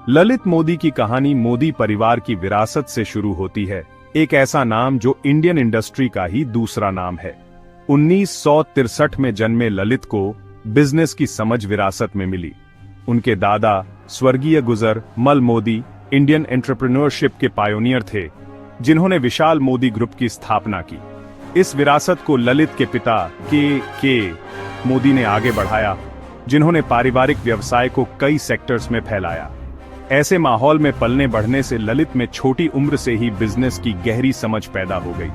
ललित मोदी की कहानी मोदी परिवार की विरासत से शुरू होती है, एक ऐसा नाम जो इंडियन इंडस्ट्री का ही दूसरा नाम है। 1963 में जन्मे ललित को बिजनेस की समझ विरासत में मिली। उनके दादा स्वर्गीय गुजर मल मोदी इंडियन एंटरप्रेन्योरशिप के पायोनियर थे, जिन्होंने विशाल मोदी ग्रुप की स्थापना की। इस विरासत को ललित के पिता के मोदी ने आगे बढ़ाया, जिन्होंने पारिवारिक व्यवसाय को कई सेक्टर्स में फैलाया। ऐसे माहौल में पलने बढ़ने से ललित में छोटी उम्र से ही बिजनेस की गहरी समझ पैदा हो गई।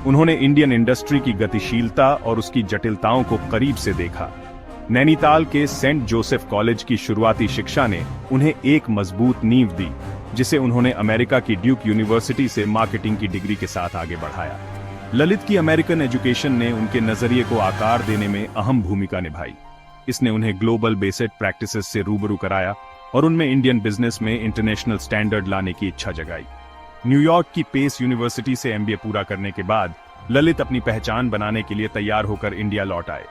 उन्होंने इंडियन इंडस्ट्री की गतिशीलता और उसकी जटिलताओं को करीब से देखा। नैनीताल के सेंट जोसेफ कॉलेज की शुरुआती शिक्षा ने उन्हें एक मजबूत नींव दी, जिसे उन्होंने अमेरिका की ड्यूक यूनिवर्सिटी से मार्केटिंग की डिग्री के साथ आगे बढ़ाया। ललित की अमेरिकन एजुकेशन ने उनके नजरिए को आकार देने में अहम भूमिका निभाई। इसने उन्हें ग्लोबल बेस्ड प्रैक्टिसेस से रूबरू कराया और उनमें इंडियन बिजनेस में इंटरनेशनल स्टैंडर्ड लाने की इच्छा जगाई। न्यूयॉर्क की पेस यूनिवर्सिटी से एमबीए पूरा करने के बाद ललित अपनी पहचान बनाने के लिए तैयार होकर इंडिया लौट आए।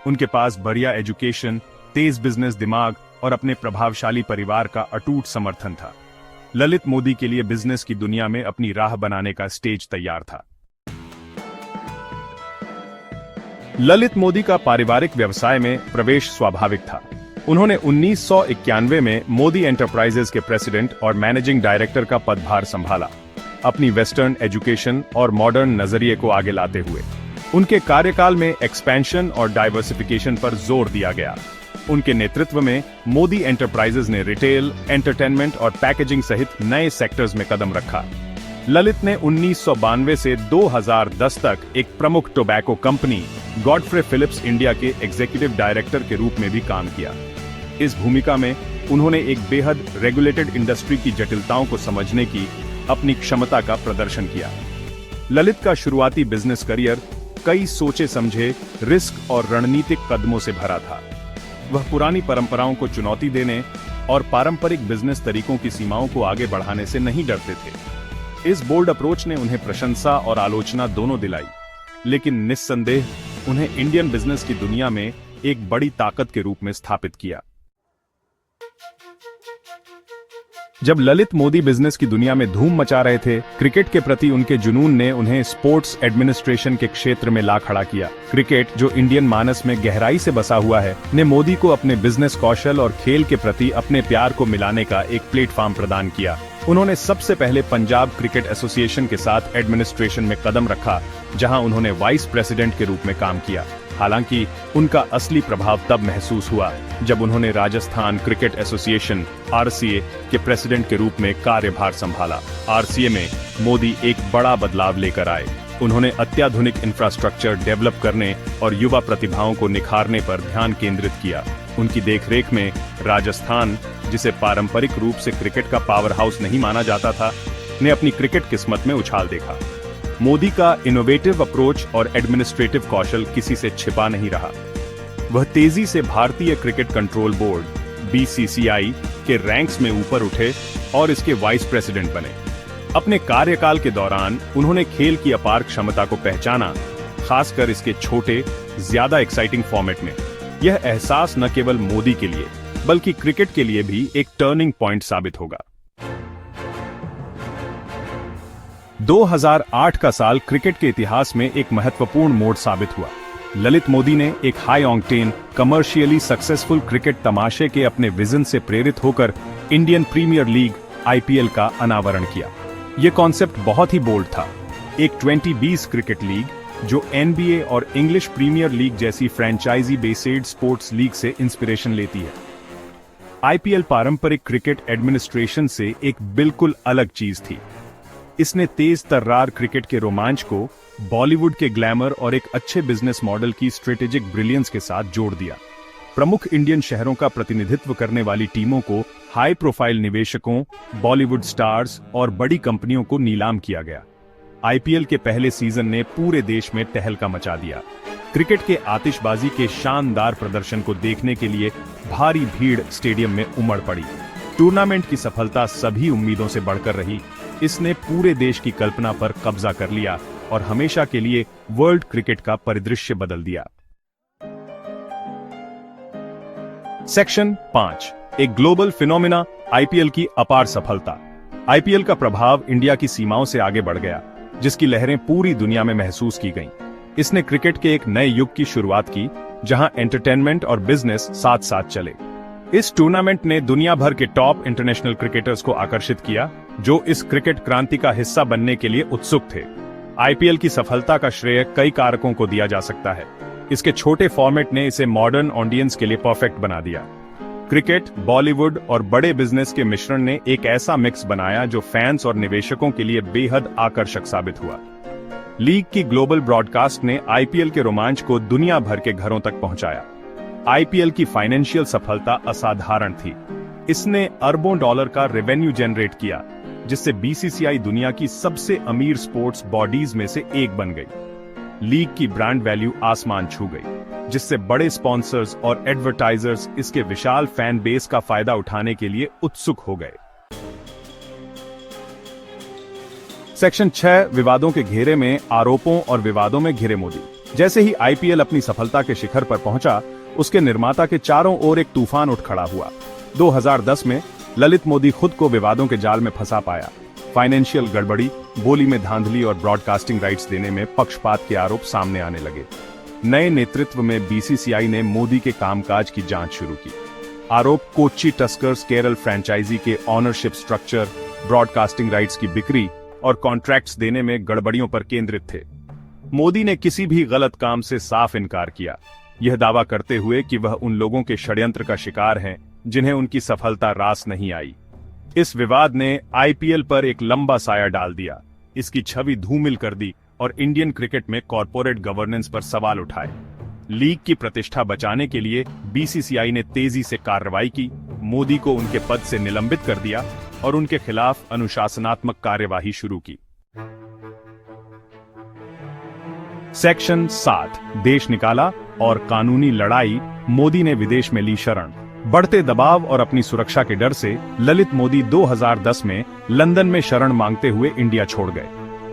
उनके पास बढ़िया एजुकेशन, तेज बिजनेस दिमाग और अपने प्रभावशाली परिवार का अटूट समर्थन था। ललित मोदी के लिए बिजनेस की दुनिया में अपनी राह बनाने का स्टेज तैयार था। ललित मोदी का पारिवारिक व्यवसाय में प्रवेश स्वाभाविक था। उन्होंने 1991 में मोदी एंटरप्राइजेज के प्रेसिडेंट और मैनेजिंग डायरेक्टर का पदभार संभाला, अपनी वेस्टर्न एजुकेशन और मॉडर्न नजरिए को आगे लाते हुए। उनके कार्यकाल में एक्सपेंशन और डाइवर्सिफिकेशन पर जोर दिया गया। उनके नेतृत्व में मोदी एंटरप्राइजेज ने रिटेल, एंटरटेनमेंट और पैकेजिंग सहित नए सेक्टर्स में कदम रखा। ललित ने 1992 से 2010 तक एक प्रमुख tobacco company Godfrey Phillips India के एग्जीक्यूटिव डायरेक्टर के रूप में भी काम किया। इस भूमिका में उन्होंने एक बेहद रेगुलेटेड इंडस्ट्री की जटिलताओं को समझने की अपनी क्षमता का प्रदर्शन किया। ललित का शुरुआती बिजनेस करियर कई सोचे समझे, रिस्क और रणनीतिक कदमों से भरा था। वह पुरानी परंपराओं को चुनौती देने और पारंपरिक बिजनेस तरीकों की सीमाओं को आगे बढ़ाने से नहीं डरते थे। इस बोल्ड अप्रोच ने उन्हें प्रशंसा और आलोचना दोनों दिलाई, लेकिन निस्संदेह उन्हें इंडियन बिजनेस की दुनिया में एक बड़ी ताकत के रूप में स्थापित किया। जब ललित मोदी बिजनेस की दुनिया में धूम मचा रहे थे, क्रिकेट के प्रति उनके जुनून ने उन्हें स्पोर्ट्स एडमिनिस्ट्रेशन के क्षेत्र में ला खड़ा किया। क्रिकेट, जो इंडियन मानस में गहराई से बसा हुआ है, ने मोदी को अपने बिजनेस कौशल और खेल के प्रति अपने प्यार को मिलाने का एक प्लेटफॉर्म प्रदान किया। उन्होंने सबसे पहले पंजाब क्रिकेट एसोसिएशन के साथ एडमिनिस्ट्रेशन में कदम रखा, जहां उन्होंने वाइस प्रेसिडेंट के रूप में काम किया। हालांकि उनका असली प्रभाव तब महसूस हुआ जब उन्होंने राजस्थान क्रिकेट एसोसिएशन (आरसीए) के प्रेसिडेंट के रूप में कार्यभार संभाला। आरसीए में मोदी एक बड़ा बदलाव लेकर आए। उन्होंने अत्याधुनिक इंफ्रास्ट्रक्चर डेवलप करने और युवा प्रतिभाओं को निखारने पर ध्यान केंद्रित किया। उनकी देखरेख में राजस्थान, जिसे पारंपरिक रूप से क्रिकेट का पावर हाउस नहीं माना जाता था, ने अपनी क्रिकेट किस्मत में उछाल देखा। मोदी का इनोवेटिव अप्रोच और एडमिनिस्ट्रेटिव कौशल किसी से छिपा नहीं रहा। वह तेजी से भारतीय क्रिकेट कंट्रोल बोर्ड (बीसीसीआई) के रैंक्स में ऊपर उठे और इसके वाइस प्रेसिडेंट बने। अपने कार्यकाल के दौरान उन्होंने खेल की अपार क्षमता को पहचाना, खासकर इसके छोटे, ज्यादा एक्साइटिंग फॉर्मेट में। यह एहसास न केवल मोदी के लिए बल्कि क्रिकेट के लिए भी एक टर्निंग पॉइंट साबित होगा। 2008 का साल क्रिकेट के इतिहास में एक महत्वपूर्ण मोड़ साबित हुआ। ललित मोदी ने एक high octane, commercially successful cricket तमाशे के अपने विजन से प्रेरित होकर इंडियन प्रीमियर लीग (आईपीएल) का अनावरण किया। यह कॉन्सेप्ट बहुत ही बोल्ड था। एक 2020 क्रिकेट लीग जो एनबीए और इंग्लिश प्रीमियर लीग जैसी फ्रेंचाइजी बेस्ड स्पोर्ट्स लीग से इंस्पिरेशन लेती है। आईपीएल पारंपरिक क्रिकेट एडमिनिस्ट्रेशन से एक बिल्कुल अलग चीज थी। इसने तेज तर्रार क्रिकेट के रोमांच को बॉलीवुड के ग्लैमर और एक अच्छे बिजनेस मॉडल की स्ट्रेटेजिक ब्रिलियंस के साथ जोड़ दिया। प्रमुख इंडियन शहरों का प्रतिनिधित्व करने वाली टीमों को हाई प्रोफाइल निवेशकों, बॉलीवुड स्टार्स और बड़ी कंपनियों को नीलाम किया गया। आईपीएल के पहले सीजन ने पूरे देश में तहलका मचा दिया। क्रिकेट के आतिशबाजी के शानदार प्रदर्शन को देखने के लिए भारी भीड़ स्टेडियम में उमड़ पड़ी। टूर्नामेंट की सफलता सभी उम्मीदों से बढ़कर रही। इसने पूरे देश की कल्पना पर कब्जा कर लिया और हमेशा के लिए वर्ल्ड क्रिकेट का परिदृश्य बदल दिया। सेक्शन 5, एक ग्लोबल फिनोमिना, आईपीएल की अपार सफलता। आईपीएल का प्रभाव इंडिया की सीमाओं से आगे बढ़ गया, जिसकी लहरें पूरी दुनिया में महसूस की गईं। इसने क्रिकेट के एक नए युग की शुरुआत की, जहां एंटरटेनमेंट और बिजनेस साथ साथ चले। इस टूर्नामेंट ने दुनिया भर के टॉप इंटरनेशनल क्रिकेटर्स को आकर्षित किया, जो इस क्रिकेट क्रांति का हिस्सा बनने के लिए उत्सुक थे। आईपीएल की सफलता का श्रेय कई कारकों को दिया जा सकता है। इसके छोटे फॉर्मेट ने इसे मॉडर्न ऑडियंस के लिए परफेक्ट बना दिया। क्रिकेट, बॉलीवुड और बड़े बिजनेस के मिश्रण ने एक ऐसा मिक्स बनाया जो फैंस और निवेशकों के लिए बेहद आकर्षक साबित हुआ। लीग की ग्लोबल ब्रॉडकास्ट ने आईपीएल के रोमांच को दुनिया भर के घरों तक पहुंचाया। आईपीएल की फाइनेंशियल सफलता असाधारण थी। इसने अरबों डॉलर का रेवेन्यू जनरेट किया, जिससे बीसीसीआई दुनिया की सबसे अमीर स्पोर्ट्स बॉडीज में से एक बन गई। लीग की ब्रांड वैल्यू आसमान छू गई, जिससे बड़े स्पॉन्सर्स और एडवर्टाइजर्स इसके विशाल फैन बेस का फायदा उठाने के लिए उत्सुक हो गए। सेक्शन 6, विवादों के घेरे में, आरोपों और विवादों में घिरे मोदी। जैसे ही आईपीएल अपनी सफलता के शिखर पर पहुंचा, उसके निर्माता के चारों ओर एक तूफान उठ खड़ा हुआ। 2010 में ललित मोदी खुद को विवादों के जाल में फंसा पाया। फाइनेंशियल गड़बड़ी, बोली में धांधली और ब्रॉडकास्टिंग राइट्स देने में पक्षपात के आरोप सामने आने लगे। नए नेतृत्व में बीसीसीआई ने मोदी के कामकाज की जांच शुरू की। आरोप कोच्चि टस्कर्स केरल फ्रेंचाइजी के ऑनरशिप स्ट्रक्चर, ब्रॉडकास्टिंग राइट्स की बिक्री और कॉन्ट्रैक्ट्स देने में गड़बड़ियों पर केंद्रित थे। मोदी ने किसी भी गलत काम से साफ इनकार किया, यह दावा करते हुए कि वह उन लोगों के षड्यंत्र का शिकार हैं जिन्हें उनकी सफलता रास नहीं आई। इस विवाद ने आईपीएल पर एक लंबा साया डाल दिया, इसकी छवि धूमिल कर दी और इंडियन क्रिकेट में कॉर्पोरेट गवर्नेंस पर सवाल उठाए। लीग की प्रतिष्ठा बचाने के लिए बीसीसीआई ने तेजी से कार्रवाई की, मोदी को उनके पद से निलंबित कर दिया और उनके खिलाफ अनुशासनात्मक कार्यवाही शुरू की। सेक्शन 7, देश निकाला और कानूनी लड़ाई, मोदी ने विदेश में ली शरण। बढ़ते दबाव और अपनी सुरक्षा के डर से ललित मोदी 2010 में लंदन में शरण मांगते हुए इंडिया छोड़ गए।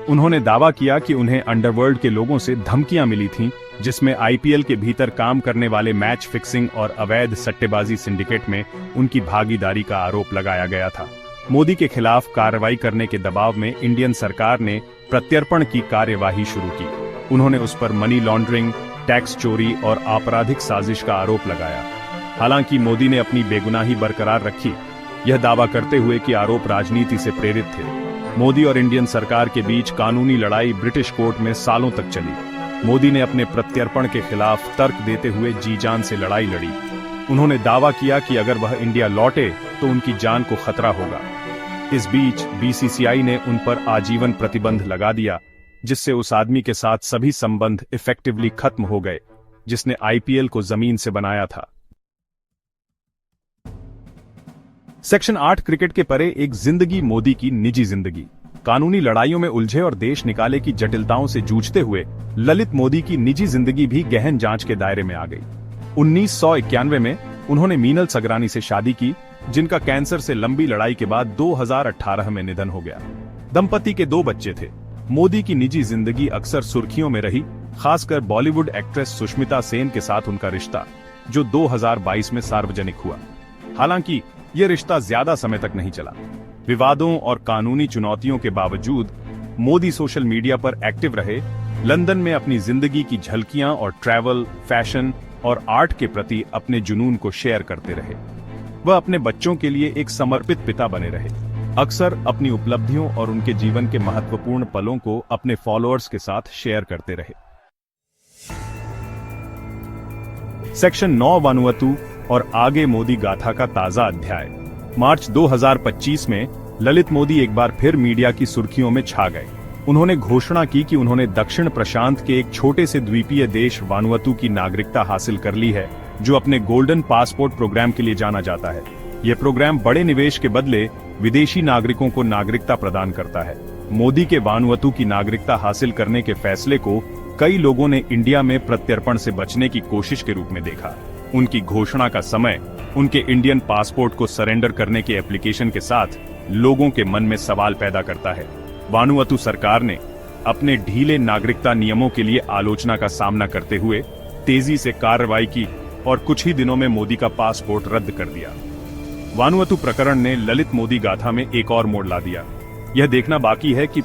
उन्होंने दावा किया कि उन्हें अंडरवर्ल्ड के लोगों से धमकियां मिली थीं, जिसमें आईपीएल के भीतर काम करने वाले मैच फिक्सिंग और अवैध सट्टेबाजी सिंडिकेट में उनकी भागीदारी का आरोप लगाया गया था। मोदी के खिलाफ कार्रवाई करने के दबाव में इंडियन सरकार ने प्रत्यर्पण की कार्यवाही शुरू की। उन्होंने उस पर मनी लॉन्ड्रिंग, टैक्स चोरी और आपराधिक साजिश का आरोप लगाया। हालांकि मोदी ने अपनी बेगुनाही बरकरार रखी, यह दावा करते हुए कि आरोप राजनीति से प्रेरित थे। मोदी और इंडियन सरकार के बीच कानूनी लड़ाई ब्रिटिश कोर्ट में सालों तक चली। मोदी ने अपने प्रत्यर्पण के खिलाफ तर्क देते हुए जी जान से लड़ाई लड़ी। उन्होंने दावा किया कि अगर वह इंडिया लौटे तो उनकी जान को खतरा होगा। इस बीच बीसीसीआई ने उन पर आजीवन प्रतिबंध लगा दिया, जिससे उस आदमी के साथ सभी संबंध इफेक्टिवली खत्म हो गए, जिसने आईपीएल को जमीन से बनाया था। सेक्शन 8, क्रिकेट के परे एक जिंदगी, मोदी की निजी जिंदगी। कानूनी लड़ाइयों में उलझे और देश निकाले की जटिलताओं से जूझते हुए ललित मोदी की निजी जिंदगी भी गहन जांच के दायरे में आ गई। 1991 में उन्होंने मीनल सगरानी से शादी की, जिनका कैंसर से लंबी लड़ाई के बाद 2018 में निधन हो गया। दंपति के 2 बच्चे थे। मोदी की निजी जिंदगी अक्सर सुर्खियों में रही, खासकर बॉलीवुड एक्ट्रेस सुष्मिता सेन के साथ उनका रिश्ता, जो 2022 में सार्वजनिक हुआ। हालांकि यह रिश्ता ज्यादा समय तक नहीं चला। विवादों और कानूनी चुनौतियों के बावजूद मोदी सोशल मीडिया पर एक्टिव रहे, लंदन में अपनी जिंदगी की झलकियां और ट्रैवल, फैशन और आर्ट के प्रति अपने जुनून को शेयर करते रहे। वह अपने बच्चों के लिए एक समर्पित पिता बने रहे, अक्सर अपनी उपलब्धियों और उनके जीवन के महत्वपूर्ण पलों को अपने फॉलोअर्स के साथ शेयर करते रहे। सेक्शन 9, वानुअतु और आगे मोदी गाथा का ताजा अध्याय। मार्च 2025 में ललित मोदी एक बार फिर मीडिया की सुर्खियों में छा गए। उन्होंने घोषणा की कि उन्होंने दक्षिण प्रशांत के एक छोटे से द्वीपीय देश वानुअतु की नागरिकता हासिल कर ली है, जो अपने गोल्डन पासपोर्ट प्रोग्राम के लिए जाना जाता है। यह प्रोग्राम बड़े निवेश के बदले विदेशी नागरिकों को नागरिकता प्रदान करता है। मोदी के वानुअतु की नागरिकता हासिल करने के फैसले को कई लोगों ने इंडिया में प्रत्यर्पण से बचने की कोशिश के रूप में देखा। उनकी घोषणा का समय उनके इंडियन पासपोर्ट को सरेंडर करने के एप्लीकेशन के साथ लोगों के मन में सवाल पैदा करता है। वानुअतु सरकार ने अपने ढीले नागरिकता नियमों के लिए आलोचना का सामना करते हुए तेजी से कार्रवाई की और कुछ ही दिनों में मोदी का पासपोर्ट रद्द कर दिया। वानुअतु प्रकरण ने ललित मोदी गाथा में एक और मोड़ ला दिया। यह देखना बाकी है कि